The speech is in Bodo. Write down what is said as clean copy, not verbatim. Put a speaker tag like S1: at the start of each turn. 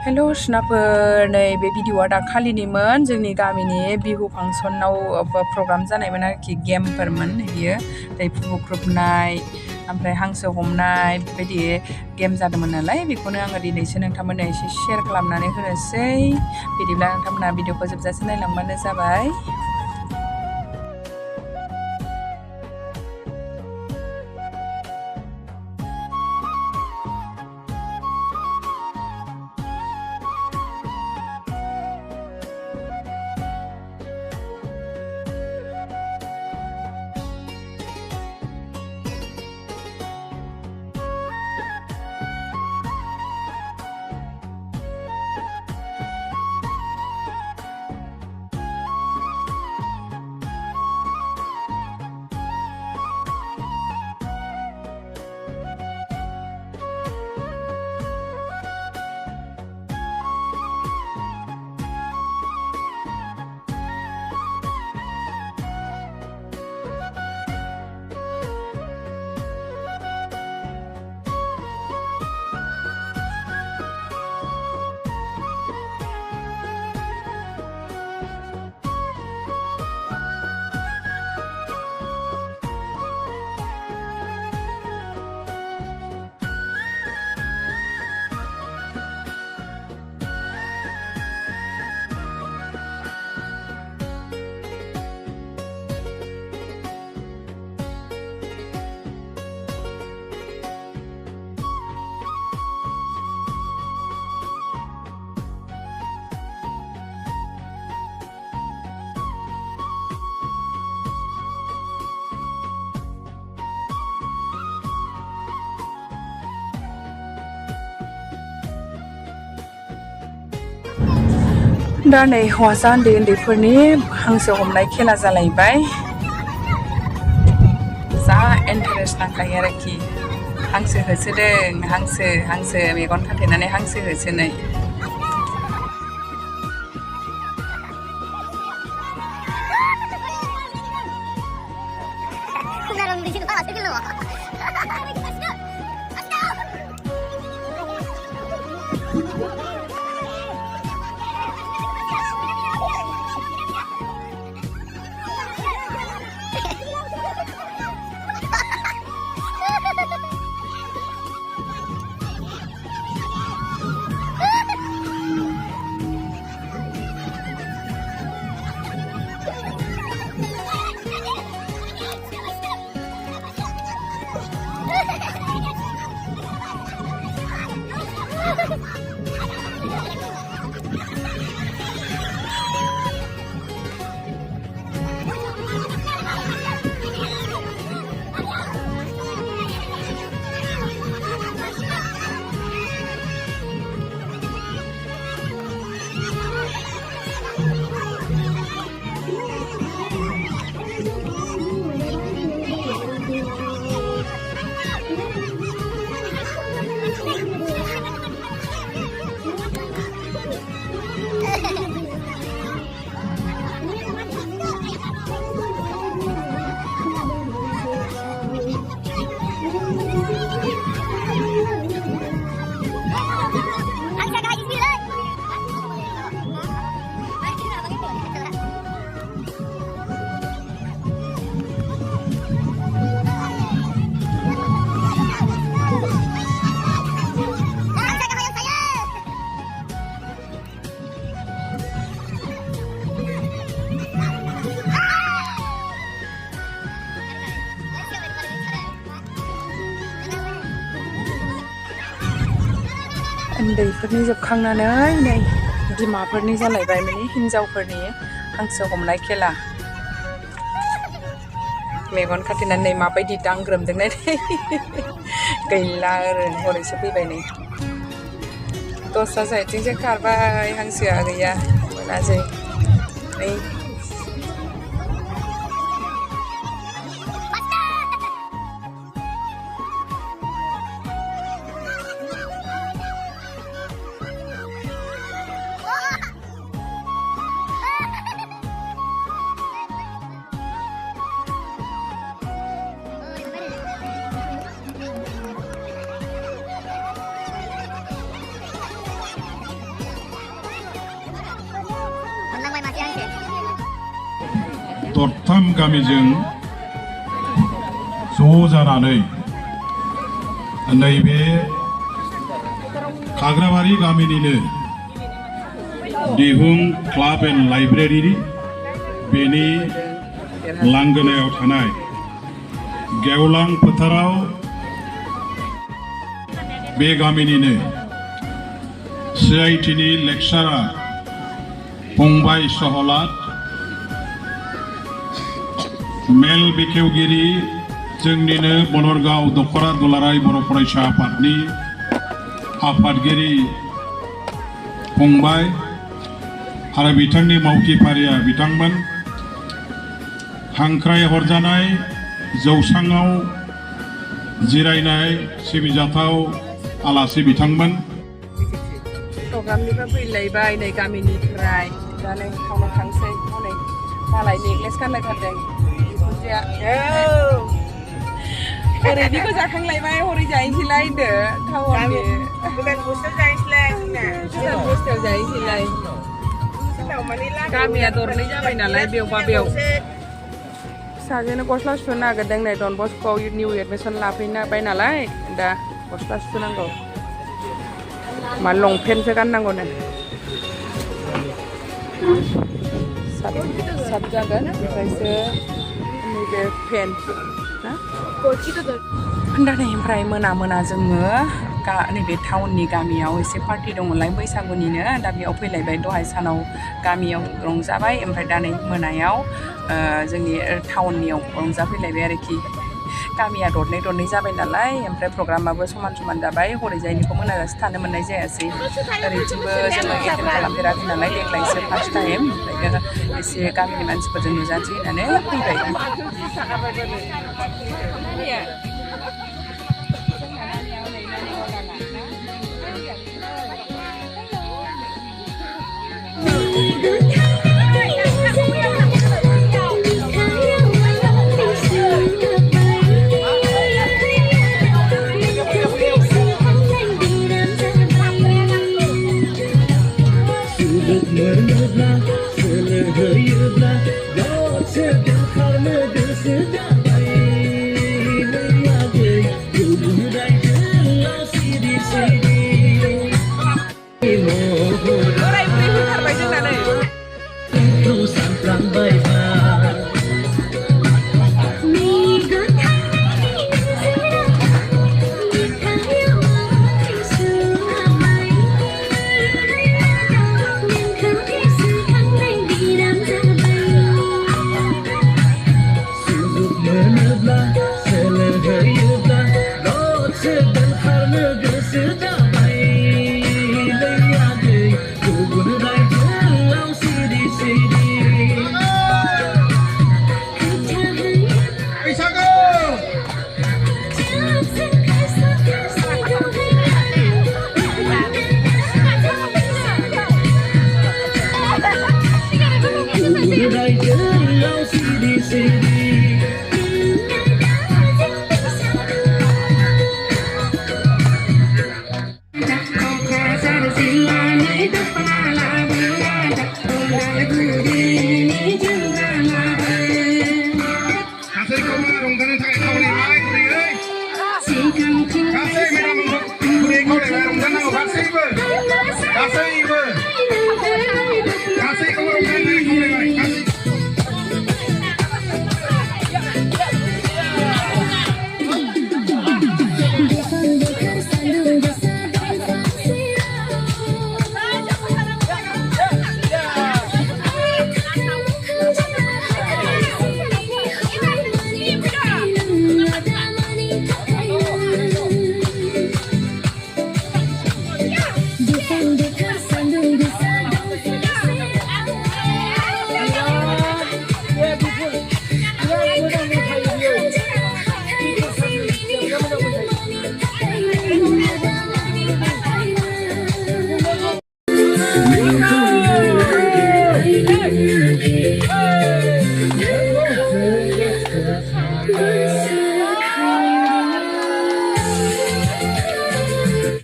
S1: हेल' सिनाफोर नै बे भिडिअ'आ दाखालिनिमोन जोंनि गामिनि बिहु फांसनाव प्रग्राम जानायमोन आरोखि गेमफोरमोन बियो दैफु बुख्रुबनाय ओमफ्राय हांसो हमनाय बेबायदि गेम जादोंमोन नालाय बेखौनो आङो दिनैसो नोंथांमोननो एसे शेयार खालामनानै होनोसै बिदिब्ला नोंथांमोना भिडिअ'खौ जोबजासे नायलांबानो जाबाय। दा नै हौवासा उन्दैफोरनि हांसो हमनाय खेला जालायबाय। जा इन्टारेस्ट नांखायो आरोखि हांसो होसोदों हांसो मेगन खाथेनानै हांसो होसोनाय। उन्दैफोरनि जोबखांनानै नै बिमाफोरनि जालायबाय माने हिन्जावफोरनि हांसो हमनाय खेला। मेगन खाथेनानै माबायदि दांग्रोमदों नायनाय गैला ओरैनो हरैसो फैबाय नै दस्रा साइडथिंसो खारबाय हांसोआ गैया मोनासै नै
S2: दरथाम गामिजों ज' जानानै नैबे खाग्राबारि गामिनिनो दिहुं क्लाब एन्ड लाइब्रेरि बेनि लांगोनायाव थानाय गेवलां फोथाराव बे गामिनिनो CITनि लेक्सारार फंबाय सहलात मेल बेखेवगिरि जोंनिनो बनरगाव दखरा दुलाराय बर' फरायसा आफादनि आफादगिरि फंबाय आरो बिथांनि मावथिफारिया बिथांमोन हांख्राय हरजानाय जौसाङाव जिरायनाय सिबिजाथाव आलासि बिथांमोन
S1: प्रग्रामनिफ्राय फैलायबाय नै गामिनिफ्राय दा नै टाउनाव थांसै हनै मालाय नेक्लेस गानलायथारदों बिखुनजोआ ओरैनिखौ जाखांलायबाय हरै जाहैसैलाय होनदो टाउननि गोदान बुस्थु जाहैसैलाय गोदान बुस्थुआव जाहैसैलाय गामिया दरनै जाबाय नालाय बेवबा बेव फिसाजोनो गस्ला सुनो नागिरदों नै डन बस्क'आव निउ एडमिसन लाफैबाय नालाय दा गस्ला सुनांगौ मा लंपेन्टसो गाननांगौनो सात जागोन ओमफ्रायसो नैबे पेन्ट ना दा नै ओमफ्राय मोना जोङो नैबे टाउननि गामियाव एसे पार्टि दङलाय बैसागुनिनो दा बेयाव फैलायबाय दहाय सानाव गामियाव रंजाबाय ओमफ्राय दा नै मोनायाव जोंनि टाउननियाव रंजाफैलायबाय आरोखि गामिया दरनै जाबाय नालाय ओमफ्राय प्रग्रामाबो समान जाबाय हरैजायनिखौ मोनाजासे थानो मोननाय जायासै ओरैथिंबो जोङो एटेन्ड खालामफेराखै नालाय देग्लायसो फार्स्ट टाइम ओमफ्राय एसे गामिनि मानसिफोरजों नुजानोसै होननानै फैबाय
S3: Sudut merebah, selehayublah